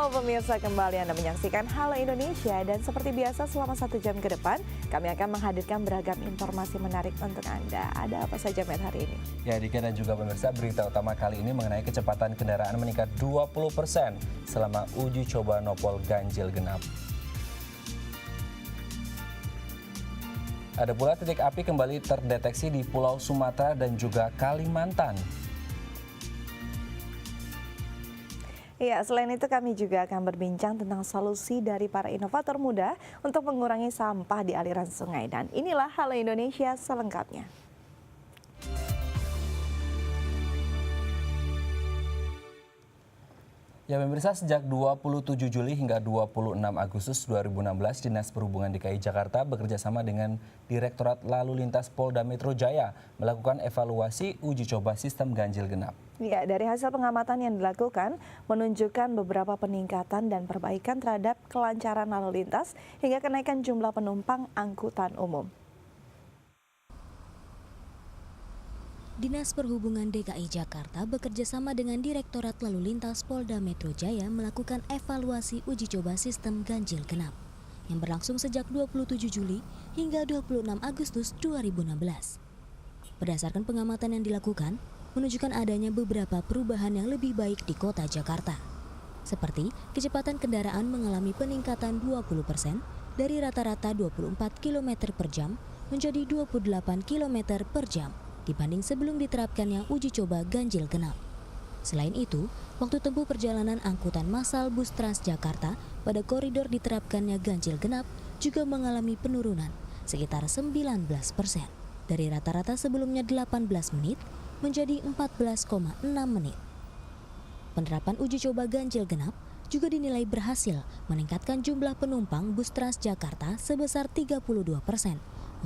Halo pemirsa, kembali Anda menyaksikan Halo Indonesia. Dan seperti biasa selama 1 jam ke depan, kami akan menghadirkan beragam informasi menarik untuk Anda. Ada apa saja Matt hari ini? Ya Dika dan juga pemirsa, berita utama kali ini mengenai kecepatan kendaraan meningkat 20% selama uji coba nopol ganjil genap. Ada pula titik api kembali terdeteksi di Pulau Sumatera dan juga Kalimantan. Ya, selain itu kami juga akan berbincang tentang solusi dari para inovator muda untuk mengurangi sampah di aliran sungai. Dan inilah Halo Indonesia selengkapnya. Ya pemirsa, sejak 27 Juli hingga 26 Agustus 2016, Dinas Perhubungan DKI Jakarta bekerjasama dengan Direktorat Lalu Lintas Polda Metro Jaya melakukan evaluasi uji coba sistem ganjil genap. Ya, dari hasil pengamatan yang dilakukan menunjukkan beberapa peningkatan dan perbaikan terhadap kelancaran lalu lintas hingga kenaikan jumlah penumpang angkutan umum. Dinas Perhubungan DKI Jakarta bekerjasama dengan Direktorat Lalu Lintas Polda Metro Jaya melakukan evaluasi uji coba sistem ganjil genap yang berlangsung sejak 27 Juli hingga 26 Agustus 2016. Berdasarkan pengamatan yang dilakukan, menunjukkan adanya beberapa perubahan yang lebih baik di kota Jakarta. Seperti kecepatan kendaraan mengalami peningkatan 20% dari rata-rata 24 km per jam menjadi 28 km per jam. Dibanding sebelum diterapkannya uji coba ganjil genap. Selain itu, waktu tempuh perjalanan angkutan massal bus Transjakarta pada koridor diterapkannya ganjil genap juga mengalami penurunan sekitar 19%. Dari rata-rata sebelumnya 18 menit menjadi 14,6 menit. Penerapan uji coba ganjil genap juga dinilai berhasil meningkatkan jumlah penumpang bus Transjakarta sebesar 32%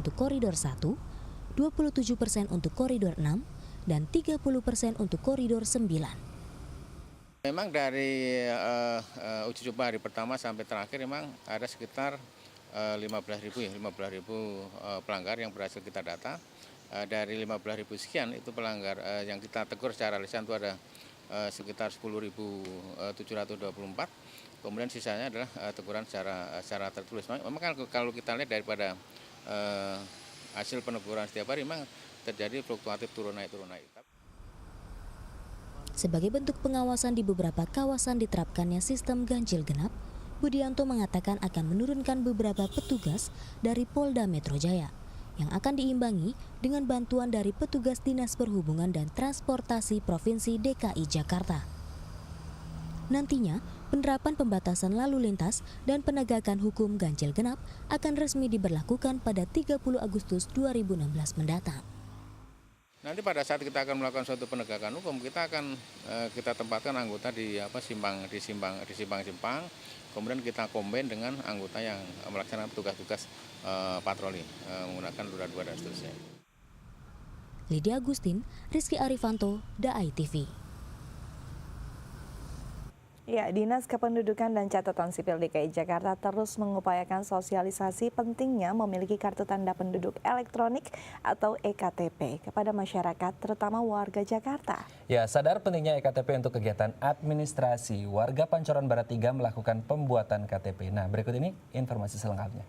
untuk koridor 1, 27% untuk koridor 6, dan 30% untuk koridor 9. Memang dari uji coba hari pertama sampai terakhir memang ada sekitar 15.000 pelanggar yang berhasil kita data. Dari 15.000 sekian itu pelanggar yang kita tegur secara lisan itu ada sekitar 10.724. Kemudian sisanya adalah teguran secara tertulis. Memang kan kalau kita lihat daripada hasil peneguran setiap hari memang terjadi fluktuatif turun naik. Sebagai bentuk pengawasan di beberapa kawasan diterapkannya sistem ganjil genap, Budianto mengatakan akan menurunkan beberapa petugas dari Polda Metro Jaya yang akan diimbangi dengan bantuan dari petugas Dinas Perhubungan dan Transportasi Provinsi DKI Jakarta. Nantinya, penerapan pembatasan lalu lintas dan penegakan hukum ganjil genap akan resmi diberlakukan pada 30 Agustus 2016 mendatang. Nanti pada saat kita akan melakukan suatu penegakan hukum, kita akan kita tempatkan anggota di simpang-simpang, kemudian kita combine dengan anggota yang melaksanakan tugas-tugas patroli menggunakan lura-lura dan seterusnya. Lydia Agustin, Rizky Arifanto, DAI TV. Ya, Dinas Kependudukan dan Catatan Sipil DKI Jakarta terus mengupayakan sosialisasi pentingnya memiliki kartu tanda penduduk elektronik atau EKTP kepada masyarakat, terutama warga Jakarta. Ya, sadar pentingnya EKTP untuk kegiatan administrasi, warga Pancoran Barat 3 melakukan pembuatan KTP. Nah, berikut ini informasi selengkapnya.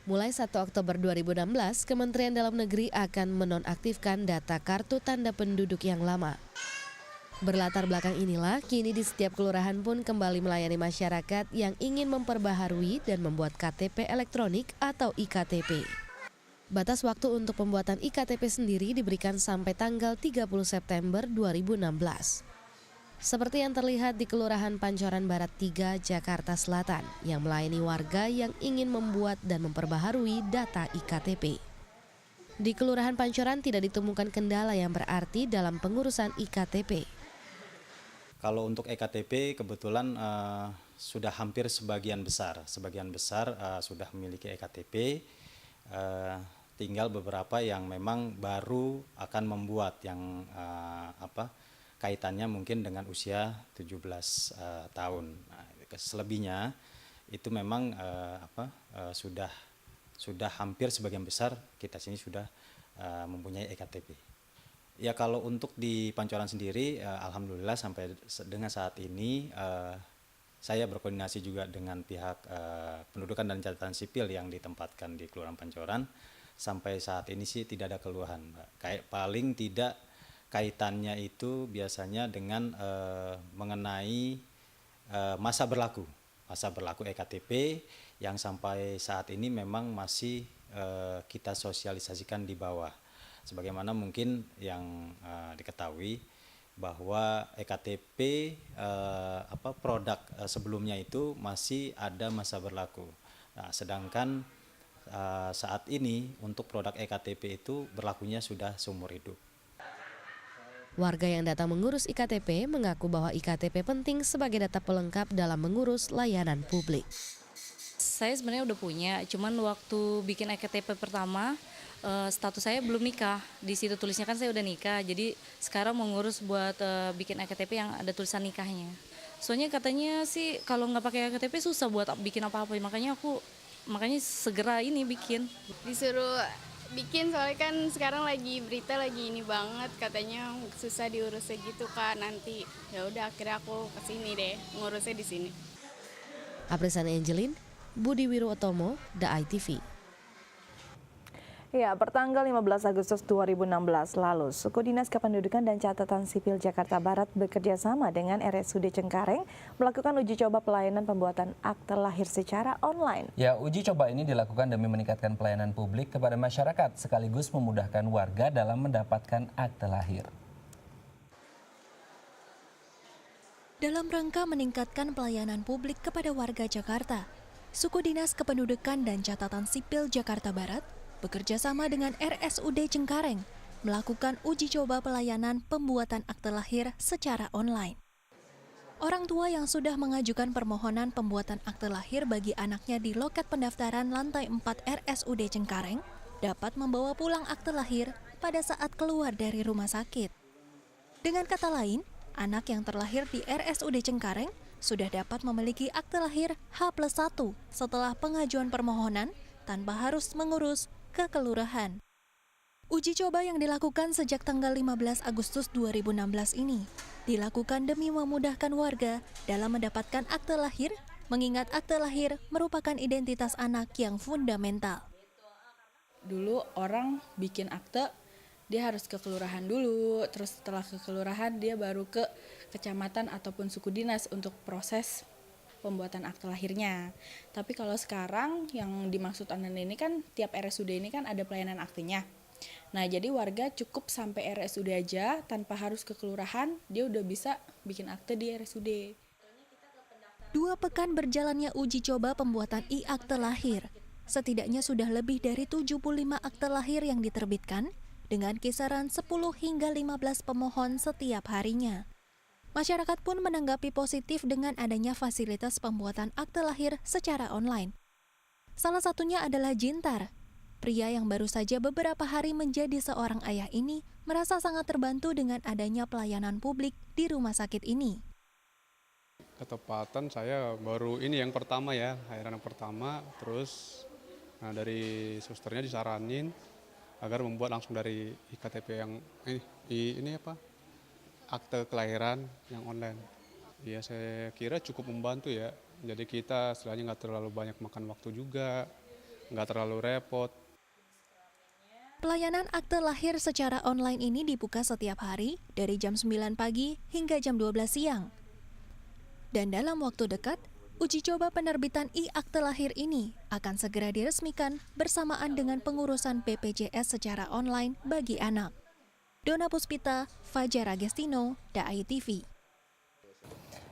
Mulai 1 Oktober 2016, Kementerian Dalam Negeri akan menonaktifkan data kartu tanda penduduk yang lama. Berlatar belakang inilah, kini di setiap kelurahan pun kembali melayani masyarakat yang ingin memperbaharui dan membuat KTP elektronik atau IKTP. Batas waktu untuk pembuatan IKTP sendiri diberikan sampai tanggal 30 September 2016. Seperti yang terlihat di Kelurahan Pancoran Barat 3, Jakarta Selatan, yang melayani warga yang ingin membuat dan memperbaharui data IKTP. Di Kelurahan Pancoran tidak ditemukan kendala yang berarti dalam pengurusan IKTP. Kalau untuk EKTP kebetulan sudah hampir sebagian besar sudah memiliki EKTP, tinggal beberapa yang memang baru akan membuat yang kaitannya mungkin dengan usia 17 tahun. Nah, selebihnya itu memang sudah hampir sebagian besar kita sini sudah mempunyai EKTP. Ya kalau untuk di Pancoran sendiri, alhamdulillah sampai dengan saat ini saya berkoordinasi juga dengan pihak pendudukan dan catatan sipil yang ditempatkan di Kelurahan Pancoran. Sampai saat ini sih tidak ada keluhan, Mbak. Kayak paling tidak kaitannya itu biasanya dengan mengenai masa berlaku EKTP yang sampai saat ini memang masih kita sosialisasikan di bawah. Sebagaimana mungkin yang diketahui bahwa EKTP produk sebelumnya itu masih ada masa berlaku. Nah, sedangkan saat ini untuk produk EKTP itu berlakunya sudah seumur hidup. Warga yang datang mengurus IKTP mengaku bahwa IKTP penting sebagai data pelengkap dalam mengurus layanan publik. Saya sebenarnya udah punya, cuman waktu bikin EKTP pertama status saya belum nikah. Di situ tulisnya kan saya udah nikah, jadi sekarang mau ngurus buat bikin EKTP yang ada tulisan nikahnya. Soalnya katanya sih kalau nggak pakai EKTP susah buat bikin apa-apa, makanya segera ini bikin. Disuruh bikin soalnya kan sekarang lagi berita lagi ini banget, katanya susah diurusnya gitu kan nanti. Ya udah akhirnya aku kesini deh ngurusnya di sini. Aprisan Angelin, Budi Wirotomo, DAI TV. Ya, pertanggal 15 Agustus 2016 lalu, Suku Dinas Kependudukan dan Catatan Sipil Jakarta Barat bekerja sama dengan RSUD Cengkareng melakukan uji coba pelayanan pembuatan akte lahir secara online. Ya, uji coba ini dilakukan demi meningkatkan pelayanan publik kepada masyarakat sekaligus memudahkan warga dalam mendapatkan akte lahir. Dalam rangka meningkatkan pelayanan publik kepada warga Jakarta, Suku Dinas Kependudukan dan Catatan Sipil Jakarta Barat bekerja sama dengan RSUD Cengkareng melakukan uji coba pelayanan pembuatan akte lahir secara online. Orang tua yang sudah mengajukan permohonan pembuatan akte lahir bagi anaknya di loket pendaftaran lantai 4 RSUD Cengkareng dapat membawa pulang akte lahir pada saat keluar dari rumah sakit. Dengan kata lain, anak yang terlahir di RSUD Cengkareng sudah dapat memiliki akte lahir H+1 setelah pengajuan permohonan tanpa harus mengurus ke kelurahan. Uji coba yang dilakukan sejak tanggal 15 Agustus 2016 ini dilakukan demi memudahkan warga dalam mendapatkan akte lahir, mengingat akte lahir merupakan identitas anak yang fundamental. Dulu orang bikin akte, dia harus ke kelurahan dulu, terus setelah ke kelurahan dia baru ke kecamatan ataupun suku dinas untuk proses pembuatan akte lahirnya. Tapi kalau sekarang yang dimaksud Anda ini kan tiap RSUD ini kan ada pelayanan aktenya. Nah, jadi warga cukup sampai RSUD aja tanpa harus ke kelurahan, dia udah bisa bikin akte di RSUD. 2 pekan berjalannya uji coba pembuatan e-akte lahir. Setidaknya sudah lebih dari 75 akte lahir yang diterbitkan dengan kisaran 10 hingga 15 pemohon setiap harinya. Masyarakat pun menanggapi positif dengan adanya fasilitas pembuatan akte lahir secara online. Salah satunya adalah Jintar. Pria yang baru saja beberapa hari menjadi seorang ayah ini merasa sangat terbantu dengan adanya pelayanan publik di rumah sakit ini. Ketepatan saya baru ini yang pertama ya, lahiran yang pertama, terus dari susternya disaranin agar membuat langsung dari IKTP yang akte kelahiran yang online. Ya saya kira cukup membantu ya. Jadi kita istilahnya nggak terlalu banyak makan waktu juga, nggak terlalu repot. Pelayanan akte lahir secara online ini dibuka setiap hari dari jam 9 pagi hingga jam 12 siang. Dan dalam waktu dekat, uji coba penerbitan e-akte lahir ini akan segera diresmikan bersamaan dengan pengurusan BPJS secara online bagi anak. Dona Puspita, Fajar Agestino, DAI TV.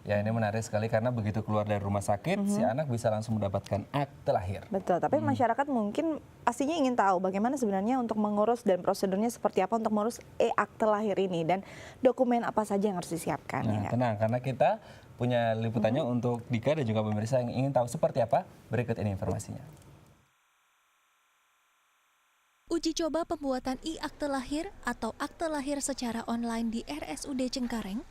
Ya, ini menarik sekali karena begitu keluar dari rumah sakit, si anak bisa langsung mendapatkan akte lahir. Betul, tapi masyarakat mungkin pastinya ingin tahu bagaimana sebenarnya untuk mengurus dan prosedurnya seperti apa untuk mengurus e-akte lahir ini dan dokumen apa saja yang harus disiapkan. Nah, tenang, karena kita punya liputannya untuk Dika dan juga pemirsa yang ingin tahu seperti apa, berikut ini informasinya. Uji coba pembuatan e-akte lahir atau akte lahir secara online di RSUD Cengkareng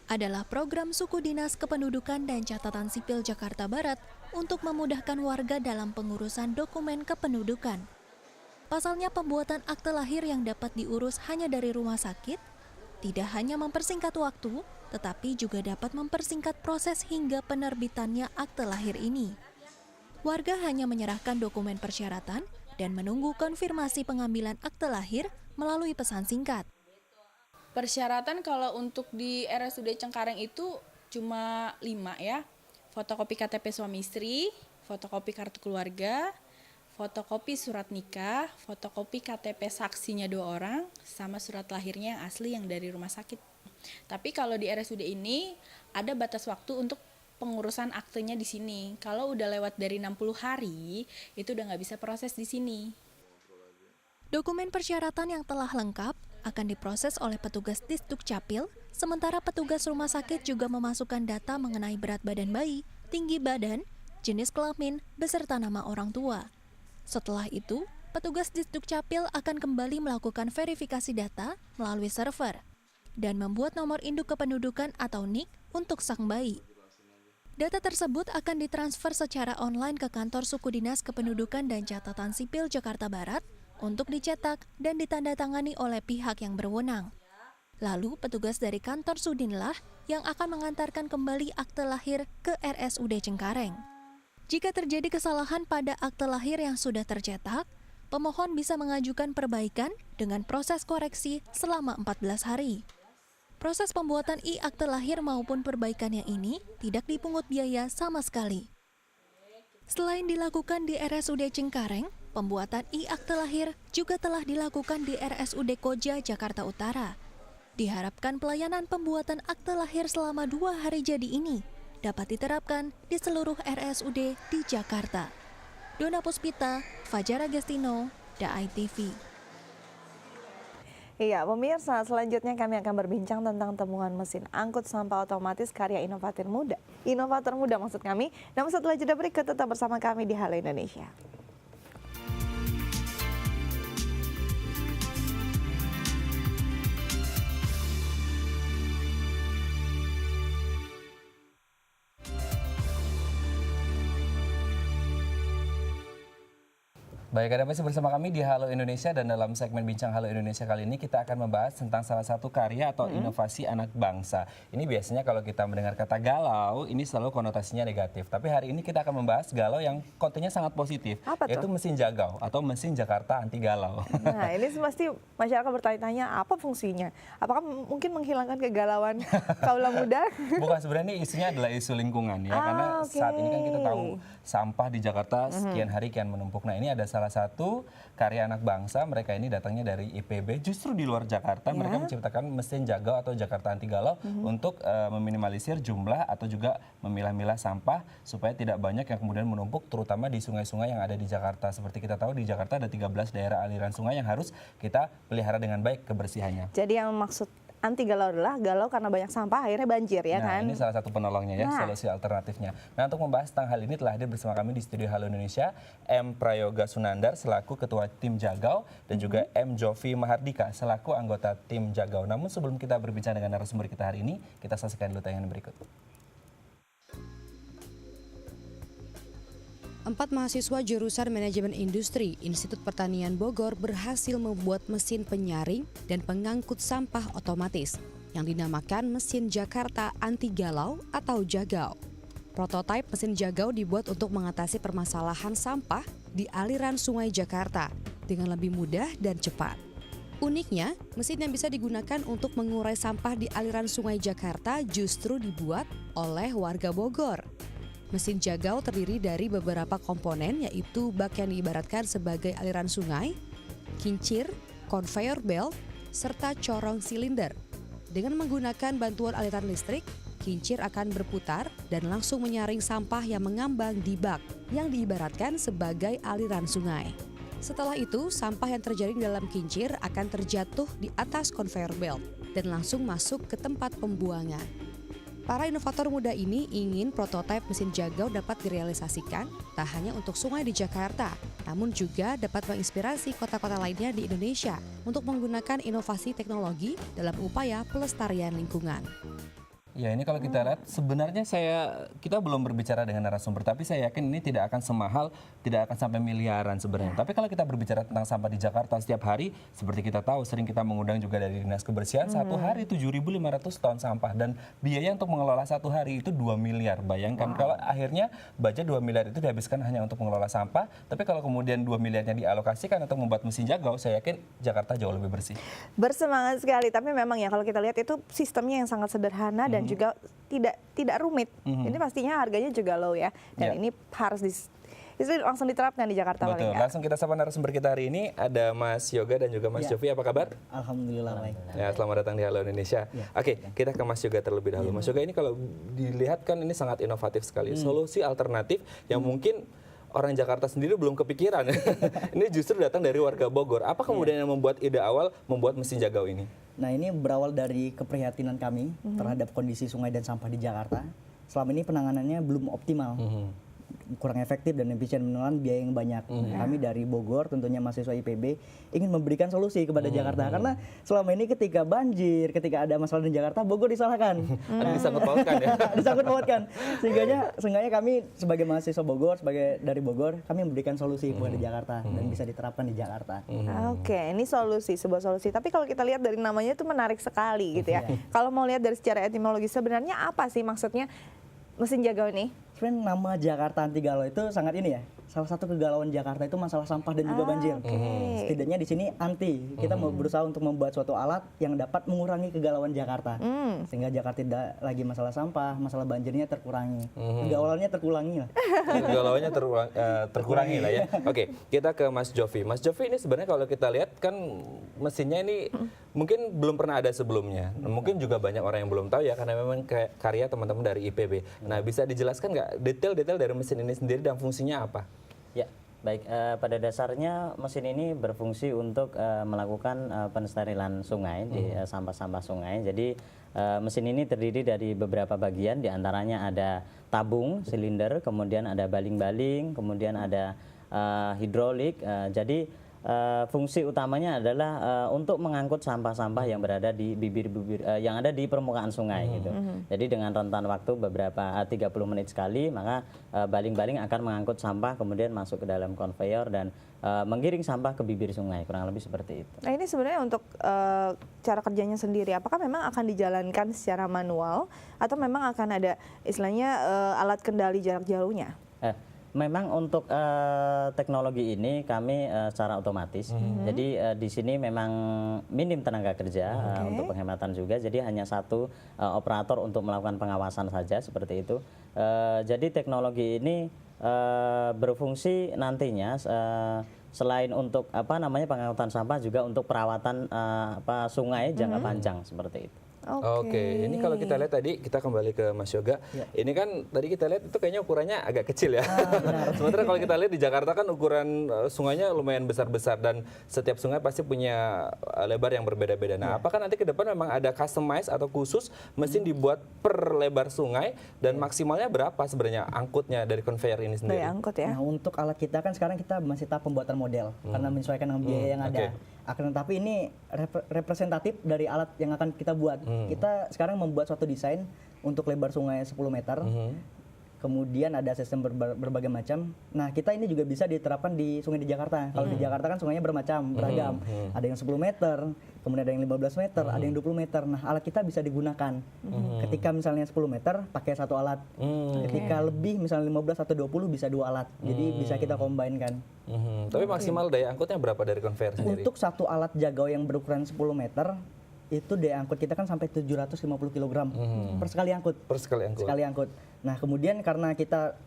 adalah program Suku Dinas Kependudukan dan Catatan Sipil Jakarta Barat untuk memudahkan warga dalam pengurusan dokumen kependudukan. Pasalnya pembuatan akte lahir yang dapat diurus hanya dari rumah sakit tidak hanya mempersingkat waktu, tetapi juga dapat mempersingkat proses hingga penerbitannya akte lahir ini. Warga hanya menyerahkan dokumen persyaratan dan menunggu konfirmasi pengambilan akte lahir melalui pesan singkat. Persyaratan kalau untuk di RSUD Cengkareng itu cuma 5 ya. Fotokopi KTP suami istri, fotokopi kartu keluarga, fotokopi surat nikah, fotokopi KTP saksinya 2 orang, sama surat lahirnya yang asli yang dari rumah sakit. Tapi kalau di RSUD ini ada batas waktu untuk pengurusan aktenya di sini. Kalau udah lewat dari 60 hari, itu udah nggak bisa proses di sini. Dokumen persyaratan yang telah lengkap akan diproses oleh petugas Disduk Capil, sementara petugas rumah sakit juga memasukkan data mengenai berat badan bayi, tinggi badan, jenis kelamin, beserta nama orang tua. Setelah itu, petugas Disduk Capil akan kembali melakukan verifikasi data melalui server dan membuat nomor induk kependudukan atau NIK untuk sang bayi. Data tersebut akan ditransfer secara online ke kantor Suku Dinas Kependudukan dan Catatan Sipil Jakarta Barat untuk dicetak dan ditandatangani oleh pihak yang berwenang. Lalu petugas dari kantor Sudinlah yang akan mengantarkan kembali akte lahir ke RSUD Cengkareng. Jika terjadi kesalahan pada akte lahir yang sudah tercetak, pemohon bisa mengajukan perbaikan dengan proses koreksi selama 14 hari. Proses pembuatan e-akte lahir maupun perbaikannya ini tidak dipungut biaya sama sekali. Selain dilakukan di RSUD Cengkareng, pembuatan e-akte lahir juga telah dilakukan di RSUD Koja, Jakarta Utara. Diharapkan pelayanan pembuatan akte lahir selama 2 hari jadi ini dapat diterapkan di seluruh RSUD di Jakarta. Dona Puspita, Fajar Agestino, DAI TV. Iya, pemirsa, selanjutnya kami akan berbincang tentang temuan mesin angkut sampah otomatis karya inovator muda. Inovator muda maksud kami. Namun setelah jeda berikut tetap bersama kami di Halo Indonesia. Baik, Anda masih bersama kami di Halo Indonesia dan dalam segmen Bincang Halo Indonesia kali ini kita akan membahas tentang salah satu karya atau inovasi anak bangsa. Ini biasanya kalau kita mendengar kata galau, ini selalu konotasinya negatif. Tapi hari ini kita akan membahas galau yang kontennya sangat positif, yaitu mesin jagau atau mesin Jakarta anti galau. Nah, ini pasti masyarakat bertanya-tanya apa fungsinya? Apakah mungkin menghilangkan kegalauan kaula muda? Bukan, sebenarnya isunya adalah isu lingkungan ya, karena saat ini kan kita tahu sampah di Jakarta sekian hari kian menumpuk. Nah, ini ada salah satu karya anak bangsa, mereka ini datangnya dari IPB, justru di luar Jakarta. Mereka menciptakan mesin jagau atau Jakarta anti galau untuk meminimalisir jumlah atau juga memilah-milah sampah supaya tidak banyak yang kemudian menumpuk, terutama di sungai-sungai yang ada di Jakarta. Seperti kita tahu di Jakarta ada 13 daerah aliran sungai yang harus kita pelihara dengan baik kebersihannya. Jadi yang maksud anti galau adalah galau karena banyak sampah akhirnya banjir ya kan? Ini salah satu penolongnya ya, solusi alternatifnya. Nah, untuk membahas tentang hal ini telah hadir bersama kami di studio Halo Indonesia M. Prayoga Sunandar selaku Ketua Tim Jagau dan juga M. Jovi Mahardika selaku anggota Tim Jagau. Namun sebelum kita berbincang dengan narasumber kita hari ini, kita saksikan dulu tayangan berikut. 4 mahasiswa jurusan Manajemen Industri Institut Pertanian Bogor berhasil membuat mesin penyaring dan pengangkut sampah otomatis yang dinamakan mesin Jakarta anti galau atau Jagau. Prototipe mesin Jagau dibuat untuk mengatasi permasalahan sampah di aliran sungai Jakarta dengan lebih mudah dan cepat. Uniknya, mesin yang bisa digunakan untuk mengurai sampah di aliran sungai Jakarta justru dibuat oleh warga Bogor. Mesin Jagau terdiri dari beberapa komponen, yaitu bak yang diibaratkan sebagai aliran sungai, kincir, conveyor belt, serta corong silinder. Dengan menggunakan bantuan aliran listrik, kincir akan berputar dan langsung menyaring sampah yang mengambang di bak yang diibaratkan sebagai aliran sungai. Setelah itu, sampah yang terjaring dalam kincir akan terjatuh di atas conveyor belt dan langsung masuk ke tempat pembuangan. Para inovator muda ini ingin prototipe mesin Jagau dapat direalisasikan tak hanya untuk sungai di Jakarta, namun juga dapat menginspirasi kota-kota lainnya di Indonesia untuk menggunakan inovasi teknologi dalam upaya pelestarian lingkungan. Ya ini kalau kita lihat sebenarnya kita belum berbicara dengan narasumber, tapi saya yakin ini tidak akan semahal, tidak akan sampai miliaran sebenarnya. Tapi kalau kita berbicara tentang sampah di Jakarta setiap hari, seperti kita tahu sering kita mengundang juga dari Dinas Kebersihan, satu hari 7.500 ton sampah dan biaya untuk mengelola satu hari itu 2 miliar. Bayangkan kalau akhirnya budget 2 miliar itu dihabiskan hanya untuk mengelola sampah, tapi kalau kemudian 2 miliarnya dialokasikan untuk membuat mesin jagau, saya yakin Jakarta jauh lebih bersih. Bersemangat sekali, tapi memang ya kalau kita lihat itu sistemnya yang sangat sederhana dan juga tidak rumit. Ini pastinya harganya juga low ya. Dan ini harus langsung diterapkan di Jakarta. Betul. Langsung kita sapa narasumber kita hari ini ada Mas Yoga dan juga Mas Jovi. Apa kabar? Alhamdulillah baik. Ya, selamat datang di Halo Indonesia. Oke, kita ke Mas Yoga terlebih dahulu. Mas Yoga, ini kalau dilihat kan ini sangat inovatif sekali. Solusi alternatif yang mungkin orang Jakarta sendiri belum kepikiran. Ini justru datang dari warga Bogor. Apa kemudian yang membuat ide awal membuat mesin jagau ini? Nah, ini berawal dari keprihatinan kami terhadap kondisi sungai dan sampah di Jakarta. Selama ini penanganannya belum optimal. Kurang efektif dan efisien, menelan biaya yang banyak. Kami dari Bogor, tentunya mahasiswa IPB, ingin memberikan solusi kepada Jakarta. Karena selama ini ketika banjir, ketika ada masalah di Jakarta, Bogor disalahkan. Ada disangkut pautkan ya? Disangkut pautkan. Sehingga kami sebagai mahasiswa Bogor, dari Bogor, kami memberikan solusi kepada Jakarta dan bisa diterapkan di Jakarta. Oke, ini sebuah solusi. Tapi kalau kita lihat dari namanya itu menarik sekali gitu ya. Kalau mau lihat dari secara etimologi, sebenarnya apa sih maksudnya mesin jagau ini? Sebenarnya nama Jakarta Anti Galau itu sangat ini ya. Salah satu kegalauan Jakarta itu masalah sampah dan juga banjir. Setidaknya di sini anti. Kita mau berusaha untuk membuat suatu alat yang dapat mengurangi kegalauan Jakarta. Sehingga Jakarta tidak lagi masalah sampah, masalah banjirnya terkurangi. Kegalauannya terkurangi lah. Kegalauannya terkurangi lah ya. Oke, kita ke Mas Jovi. Mas Jovi ini sebenarnya kalau kita lihat kan mesinnya ini mungkin belum pernah ada sebelumnya. Mungkin juga banyak orang yang belum tahu ya karena memang karya teman-teman dari IPB. Nah, bisa dijelaskan nggak detail-detail dari mesin ini sendiri dan fungsinya apa? Ya, baik. Pada dasarnya mesin ini berfungsi untuk melakukan pensterilan sungai di sampah-sampah sungai. Jadi mesin ini terdiri dari beberapa bagian, diantaranya ada tabung, silinder, kemudian ada baling-baling, kemudian ada hidrolik. Jadi fungsi utamanya adalah untuk mengangkut sampah-sampah yang berada di bibir-bibir yang ada di permukaan sungai gitu. Jadi dengan rentan waktu beberapa 30 menit sekali, maka baling-baling akan mengangkut sampah kemudian masuk ke dalam konveyor dan menggiring sampah ke bibir sungai, kurang lebih seperti itu. Nah, ini sebenarnya untuk cara kerjanya sendiri, apakah memang akan dijalankan secara manual atau memang akan ada istilahnya alat kendali jarak jauhnya? Memang untuk teknologi ini kami secara otomatis. Jadi di sini memang minim tenaga kerja untuk penghematan juga. Jadi hanya satu operator untuk melakukan pengawasan saja seperti itu. Jadi teknologi ini berfungsi nantinya selain untuk pengangkutan sampah juga untuk perawatan sungai jangka panjang seperti itu. Oke, ini kalau kita lihat tadi, kita kembali ke Mas Yoga. Ini kan tadi kita lihat itu kayaknya ukurannya agak kecil ya. Sementara kalau kita lihat di Jakarta kan ukuran sungainya lumayan besar-besar dan setiap sungai pasti punya lebar yang berbeda-beda. Nah, apakah nanti ke depan memang ada customize atau khusus mesin dibuat per lebar sungai dan maksimalnya berapa sebenarnya angkutnya dari konveyor ini sendiri? Angkut ya. Nah, untuk alat kita kan sekarang kita masih tahap pembuatan model karena menyesuaikan dengan biaya yang ada. Akan tetapi ini representatif dari alat yang akan kita buat. Kita sekarang membuat suatu desain untuk lebar sungai 10 meter. Kemudian ada sistem berbagai macam. Nah, kita ini juga bisa diterapkan di sungai di Jakarta. Kalau di Jakarta kan sungainya beragam. Ada yang 10 meter, kemudian ada yang 15 meter, ada yang 20 meter. Nah, alat kita bisa digunakan. Ketika misalnya 10 meter, pakai satu alat. Ketika lebih, misalnya 15 atau 20, bisa dua alat. Jadi bisa kita combine-kan. Tapi maksimal daya angkutnya berapa dari konveyor sendiri? Untuk satu alat jagau yang berukuran 10 meter, itu daya angkut kita kan sampai 750 kg per sekali angkut. Sekali angkut. Nah, kemudian karena kita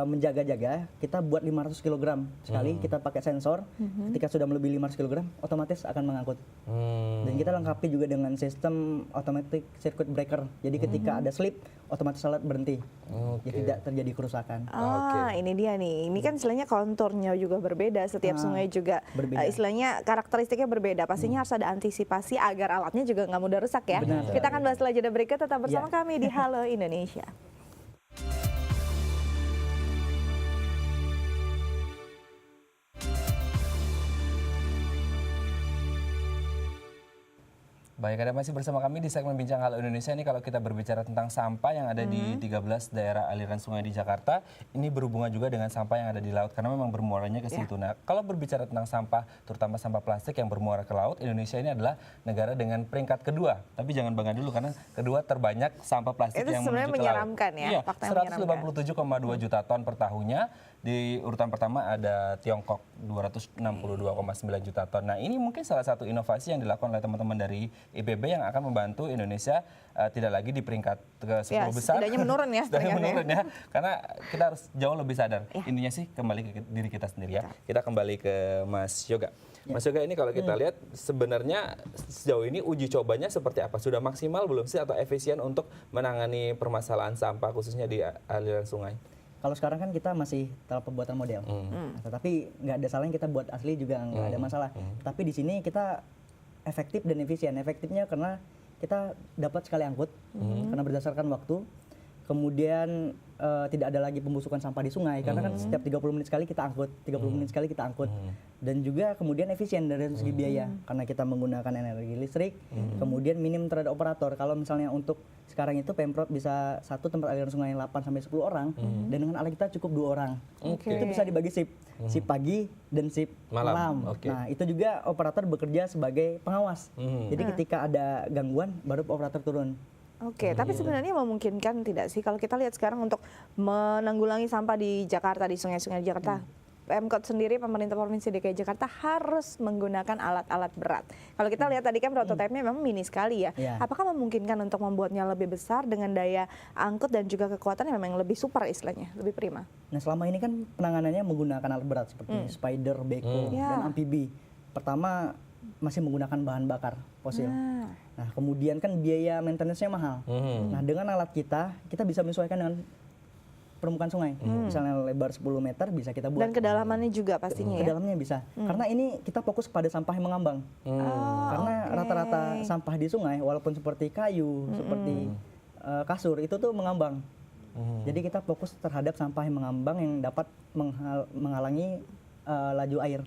menjaga-jaga, kita buat 500 kg sekali, kita pakai sensor. Ketika sudah melebihi 500 kg, otomatis akan mengangkut. Dan kita lengkapi juga dengan sistem automatic circuit breaker. Jadi ketika ada slip, otomatis alat berhenti. Jadi tidak terjadi kerusakan. Ini dia nih. Ini kan istilahnya konturnya juga berbeda. Setiap sungai juga istilahnya karakteristiknya berbeda. Pastinya harus ada antisipasi agar alatnya juga nggak mudah rusak ya. Kita akan bahas setelah jeda berikut. Tetap bersama kami di Halo Indonesia. Baik, Anda masih bersama kami di segmen Bincang Halo Indonesia. Ini kalau kita berbicara tentang sampah yang ada di 13 daerah aliran sungai di Jakarta, ini berhubungan juga dengan sampah yang ada di laut karena memang bermuaranya ke situ. Nah, kalau berbicara tentang sampah, terutama sampah plastik yang bermuara ke laut, Indonesia ini adalah negara dengan peringkat kedua. Tapi jangan bangga dulu karena kedua terbanyak sampah plastik Itu yang sebenarnya menuju ke laut. menyeramkan ya, Iya, fakta yang menyeramkan. 157,2 juta ton per tahunnya. Di urutan pertama ada Tiongkok 262,9 juta ton. Nah, ini mungkin salah satu inovasi yang dilakukan oleh teman-teman dari IPB yang akan membantu Indonesia tidak lagi di peringkat ke-10 besar. Setidaknya menurun ya. Setidaknya menurun ya. Karena kita harus jauh lebih sadar. Intinya sih kembali ke diri kita sendiri ya. Kita kembali ke Mas Yoga. Mas Yoga, ini kalau kita lihat sebenarnya sejauh ini uji cobanya seperti apa? Sudah maksimal belum sih atau efisien untuk menangani permasalahan sampah khususnya di aliran sungai? Kalau sekarang kan kita masih tahap pembuatan model, tetapi nggak ada salahnya kita buat asli juga nggak ada masalah. Tapi di sini kita efektif dan efisien. Efektifnya karena kita dapat sekali angkut, karena berdasarkan waktu. Kemudian tidak ada lagi pembusukan sampah di sungai, karena kan setiap 30 menit sekali kita angkut, 30 menit sekali kita angkut. Dan juga kemudian efisien dari segi biaya, karena kita menggunakan energi listrik, kemudian minim terhadap operator. Kalau misalnya untuk sekarang itu Pemprov bisa satu tempat aliran sungai 8-10 orang, dan dengan alat kita cukup 2 orang. Itu bisa dibagi shift pagi dan shift malam. Nah, itu juga operator bekerja sebagai pengawas. Jadi ketika ada gangguan, baru operator turun. Oke, tapi sebenarnya memungkinkan tidak sih kalau kita lihat sekarang untuk menanggulangi sampah di Jakarta, di sungai-sungai di Jakarta, Pemkot sendiri, pemerintah Provinsi DKI Jakarta harus menggunakan alat-alat berat. Kalau kita lihat tadi kan prototipenya memang mini sekali ya. Apakah memungkinkan untuk membuatnya lebih besar dengan daya angkut dan juga kekuatan yang memang lebih super istilahnya, lebih prima? Nah, selama ini kan penanganannya menggunakan alat berat seperti spider, beko, dan amfibi. Pertama masih menggunakan bahan bakar fosil. Nah, kemudian kan biaya maintenance-nya mahal. Nah, dengan alat kita bisa menyesuaikan dengan permukaan sungai. Misalnya lebar 10 meter bisa kita buat. Dan kedalamannya juga pastinya ya? Kedalamannya bisa. Karena ini kita fokus pada sampah yang mengambang. Karena rata-rata sampah di sungai, walaupun seperti kayu, seperti kasur, itu tuh mengambang. Jadi kita fokus terhadap sampah yang mengambang yang dapat menghalangi laju air.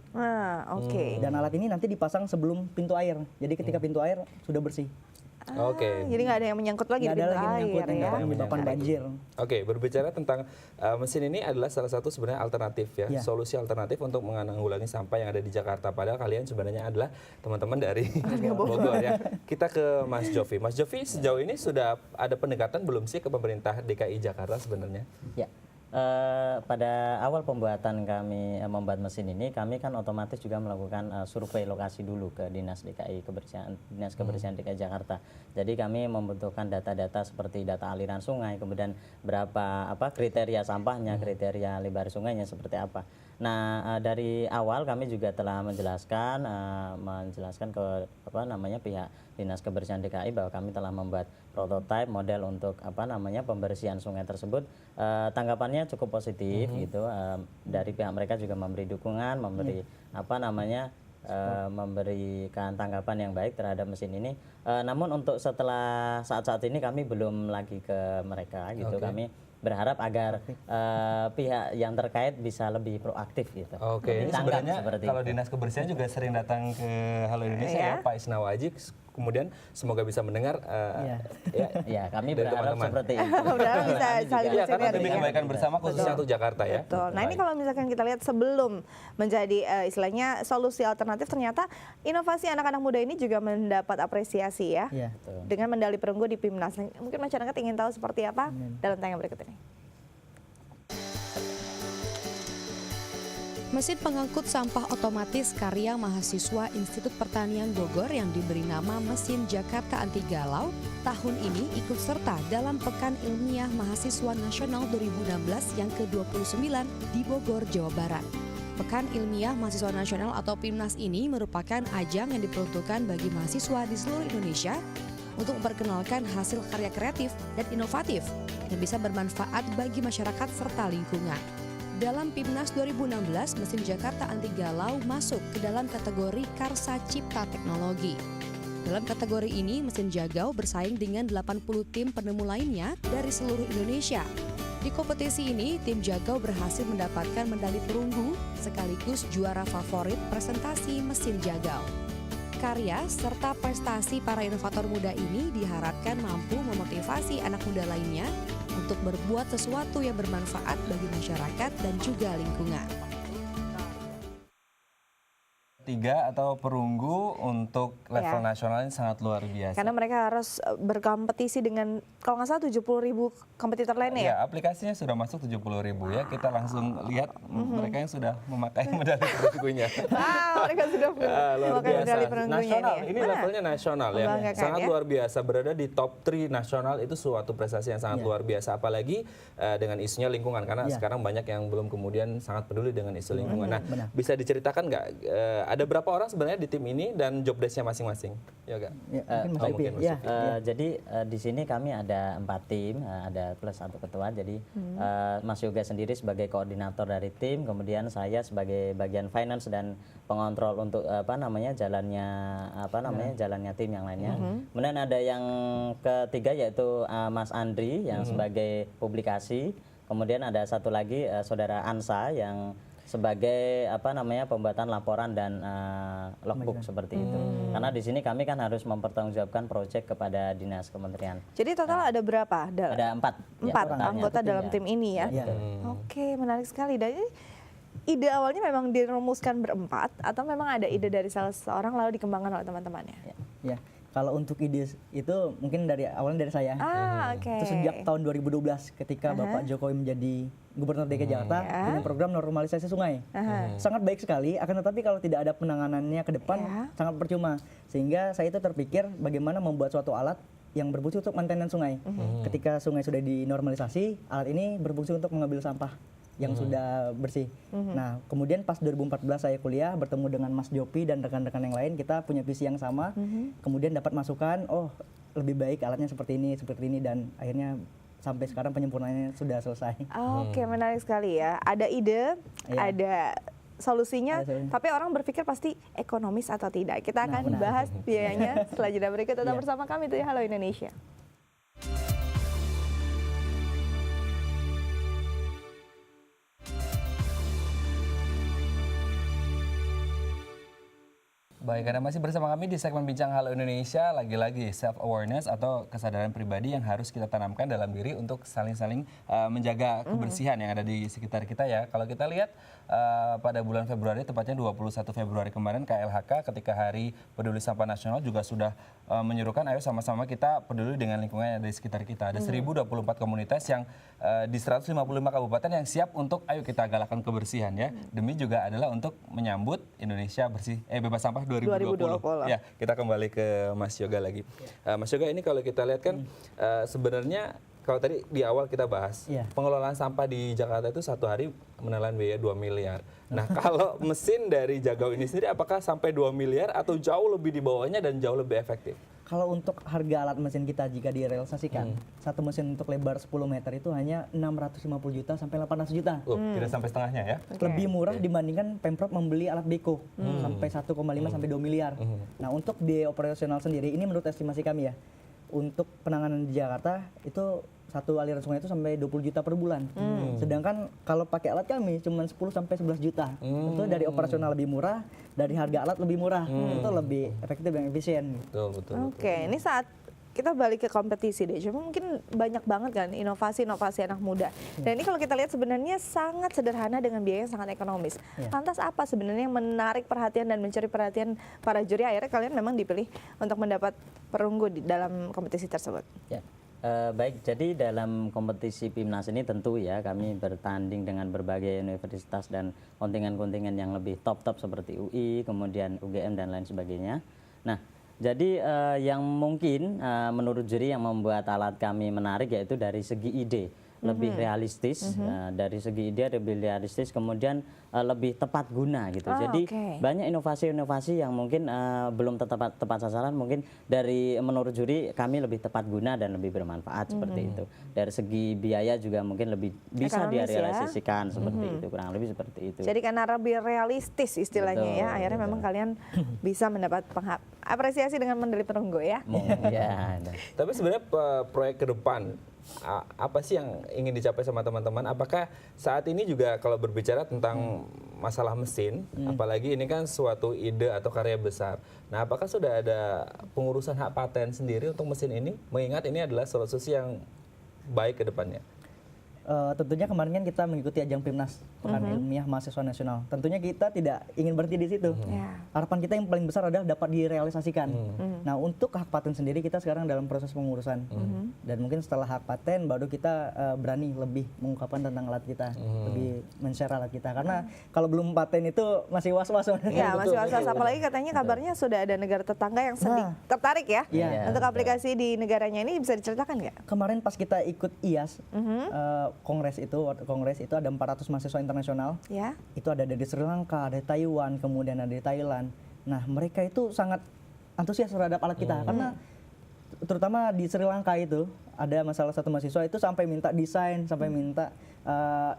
Dan alat ini nanti dipasang sebelum pintu air. Jadi ketika pintu air sudah bersih. Jadi nggak ada yang menyangkut lagi di pintu air ya. Yang menyebabkan banjir. Berbicara tentang mesin ini adalah salah satu sebenarnya alternatif ya, solusi alternatif untuk menanggulangi sampah yang ada di Jakarta. Padahal kalian sebenarnya adalah teman-teman dari Bogor ya. Kita ke Mas Jovi. Mas Jovi, sejauh ini sudah ada pendekatan belum sih ke pemerintah DKI Jakarta sebenarnya? Ya. Pada awal pembuatan kami membuat mesin ini, kami kan otomatis juga melakukan survei lokasi dulu ke Dinas Kebersihan DKI Jakarta. Jadi kami membutuhkan data-data seperti data aliran sungai, kemudian berapa kriteria sampahnya, kriteria lebar sungainya seperti apa. Nah, dari awal kami juga telah menjelaskan ke pihak Dinas Kebersihan DKI bahwa kami telah membuat prototipe model untuk pembersihan sungai tersebut. Tanggapannya cukup positif gitu. Dari pihak mereka juga memberi dukungan, memberikan tanggapan yang baik terhadap mesin ini. Namun untuk setelah saat-saat ini kami belum lagi ke mereka gitu. Kami berharap agar pihak yang terkait bisa lebih proaktif gitu. Ini sebenarnya kalau Dinas Kebersihan juga sering datang ke Halo Indonesia ya, Pak Isnawaji. Kemudian semoga bisa mendengar. Kami berharap seperti itu. Karena demi kebaikan bersama khususnya untuk Jakarta ya. Betul. Nah, ini kalau misalkan kita lihat sebelum menjadi istilahnya solusi alternatif, ternyata inovasi anak-anak muda ini juga mendapat apresiasi ya. Dengan medali perunggu di PIMNAS. Mungkin masyarakat ingin tahu seperti apa dalam tayangan berikut ini. Mesin pengangkut sampah otomatis karya mahasiswa Institut Pertanian Bogor yang diberi nama Mesin Jakarta Anti Galau tahun ini ikut serta dalam Pekan Ilmiah Mahasiswa Nasional 2016 yang ke-29 di Bogor, Jawa Barat. Pekan Ilmiah Mahasiswa Nasional atau PIMNAS ini merupakan ajang yang diperuntukkan bagi mahasiswa di seluruh Indonesia untuk memperkenalkan hasil karya kreatif dan inovatif yang bisa bermanfaat bagi masyarakat serta lingkungan. Dalam PIMNAS 2016, mesin Jakarta Anti Galau masuk ke dalam kategori Karsa Cipta Teknologi. Dalam kategori ini, mesin Jagau bersaing dengan 80 tim penemu lainnya dari seluruh Indonesia. Di kompetisi ini, tim Jagau berhasil mendapatkan medali perunggu sekaligus juara favorit presentasi mesin Jagau. karya serta prestasi para inovator muda ini diharapkan mampu memotivasi anak muda lainnya untuk berbuat sesuatu yang bermanfaat bagi masyarakat dan juga lingkungan. 3 atau perunggu untuk level nasional ini sangat luar biasa. Karena mereka harus berkompetisi dengan kalau nggak salah 70.000 kompetitor lainnya ya? Ya, aplikasinya sudah masuk 70.000 ya. Kita langsung lihat mereka yang sudah memakai medali perunggunya. Wow, mereka sudah memakai medali perunggunya nasional. nih. Ini levelnya nasional ya. Sangat luar biasa, berada di top 3 nasional itu suatu prestasi yang sangat luar biasa. Apalagi dengan isunya lingkungan, karena sekarang banyak yang belum kemudian sangat peduli dengan isu lingkungan. Nah, bisa diceritakan nggak ada berapa orang sebenarnya di tim ini dan job desk-nya masing-masing? Ya, mungkin jadi di sini kami ada 4 tim, ada plus 1 ketua. Jadi Mas Yoga sendiri sebagai koordinator dari tim, kemudian saya sebagai bagian finance dan pengontrol untuk jalannya tim yang lainnya. Kemudian ada yang ketiga yaitu Mas Andri yang sebagai publikasi. Kemudian ada satu lagi saudara Ansa yang sebagai pembuatan laporan dan logbook seperti itu. Karena di sini kami kan harus mempertanggungjawabkan proyek kepada dinas kementerian. Jadi total ada berapa? Ada 4. 4 anggota dalam tim ini ya. Oke, menarik sekali. Dan ini ide awalnya memang dirumuskan berempat atau memang ada ide dari salah seorang lalu dikembangkan oleh teman-temannya? Ya. Kalau untuk ide itu mungkin awalnya dari saya. Itu sejak tahun 2012 ketika Bapak Jokowi menjadi Gubernur DKI Jakarta dengan program normalisasi sungai. Sangat baik sekali, akan tetapi kalau tidak ada penanganannya ke depan sangat percuma. Sehingga saya itu terpikir bagaimana membuat suatu alat yang berfungsi untuk maintenance sungai. Ketika sungai sudah dinormalisasi, alat ini berfungsi untuk mengambil sampah yang sudah bersih. Nah, kemudian pas 2014 saya kuliah bertemu dengan Mas Jopi dan rekan-rekan yang lain, kita punya visi yang sama. Kemudian dapat masukan, oh lebih baik alatnya seperti ini dan akhirnya sampai sekarang penyempurnaannya sudah selesai. Oke, menarik sekali ya. Ada ide, ada solusinya, tapi orang berpikir pasti ekonomis atau tidak. Kita akan bahas biayanya setelah jeda berikut. Tetap bersama kami itu ya, Halo Indonesia. Baik, Anda masih bersama kami di segmen Bincang Halo Indonesia. Lagi-lagi self-awareness atau kesadaran pribadi yang harus kita tanamkan dalam diri untuk saling-saling menjaga kebersihan yang ada di sekitar kita ya. Kalau kita lihat pada bulan Februari, tepatnya 21 Februari kemarin, KLHK ketika Hari Peduli Sampah Nasional juga sudah menyerukan ayo sama-sama kita peduli dengan lingkungan yang ada di sekitar kita. Ada 1024 komunitas yang di 155 kabupaten yang siap untuk ayo kita galakkan kebersihan ya. Demi juga adalah untuk menyambut Indonesia bebas sampah 2020. Ya, kita kembali ke Mas Yoga lagi. Mas Yoga, ini kalau kita lihat kan sebenarnya kalau tadi di awal kita bahas, pengelolaan sampah di Jakarta itu satu hari menelan biaya 2 miliar. Nah, kalau mesin dari Jagau ini sendiri apakah sampai 2 miliar atau jauh lebih di bawahnya dan jauh lebih efektif? Kalau untuk harga alat mesin kita jika direalisasikan, satu mesin untuk lebar 10 meter itu hanya 650 juta sampai 800 juta. Tidak sampai setengahnya ya? Lebih murah dibandingkan Pemprov membeli alat beko sampai 1,5 sampai 2 miliar. Nah, untuk biaya operasional sendiri, ini menurut estimasi kami ya, untuk penanganan di Jakarta itu satu aliran sungai itu sampai 20 juta per bulan. Sedangkan kalau pakai alat kami cuma 10 sampai 11 juta. Itu dari operasional lebih murah, dari harga alat lebih murah. Itu lebih efektif dan efisien. Betul. Oke, ini saat kita balik ke kompetisi deh. Cuma mungkin banyak banget kan inovasi-inovasi anak muda. Dan ini kalau kita lihat sebenarnya sangat sederhana dengan biaya yang sangat ekonomis. Lantas apa sebenarnya yang menarik perhatian dan mencuri perhatian para juri? Akhirnya kalian memang dipilih untuk mendapat perunggu di dalam kompetisi tersebut. Ya. Baik, jadi dalam kompetisi PIMNAS ini tentu ya kami bertanding dengan berbagai universitas dan kontingen-kontingen yang lebih top-top seperti UI, kemudian UGM dan lain sebagainya. Nah, jadi yang mungkin menurut juri yang membuat alat kami menarik yaitu dari segi ide. Lebih realistis, dari segi ide lebih realistis, kemudian lebih tepat guna gitu. Jadi banyak inovasi-inovasi yang mungkin belum tepat sasaran, mungkin dari menurut juri kami lebih tepat guna dan lebih bermanfaat seperti itu. Dari segi biaya juga mungkin lebih bisa direalisasikan seperti itu, kurang lebih seperti itu. Jadi karena lebih realistis istilahnya ya, akhirnya memang kalian bisa mendapat apresiasi dengan medali perunggu ya. Tapi sebenarnya proyek ke depan apa sih yang ingin dicapai sama teman-teman? Apakah saat ini juga kalau berbicara tentang masalah mesin, apalagi ini kan suatu ide atau karya besar. Nah, apakah sudah ada pengurusan hak paten sendiri untuk mesin ini? Mengingat ini adalah solusi yang baik ke depannya. Tentunya kemarin kan kita mengikuti ajang PIMNAS, Pekan Ilmiah Mahasiswa Nasional. Tentunya kita tidak ingin berhenti di situ. Harapan kita yang paling besar adalah dapat direalisasikan. Nah, untuk hak paten sendiri kita sekarang dalam proses pengurusan. Dan mungkin setelah hak paten baru kita berani lebih mengungkapkan tentang alat kita, lebih men-share alat kita. Karena kalau belum paten itu masih was-was. Ya, masih was-was. Apalagi katanya kabarnya sudah ada negara tetangga yang tertarik ya untuk aplikasi di negaranya ini, bisa diceritakan nggak? Kemarin pas kita ikut IAS, Kongres itu ada 400 mahasiswa internasional. Itu ada dari Sri Lanka, ada Taiwan, kemudian ada dari Thailand. Nah, mereka itu sangat antusias terhadap alat kita karena terutama di Sri Lanka itu ada masalah satu mahasiswa itu sampai minta desain, sampai minta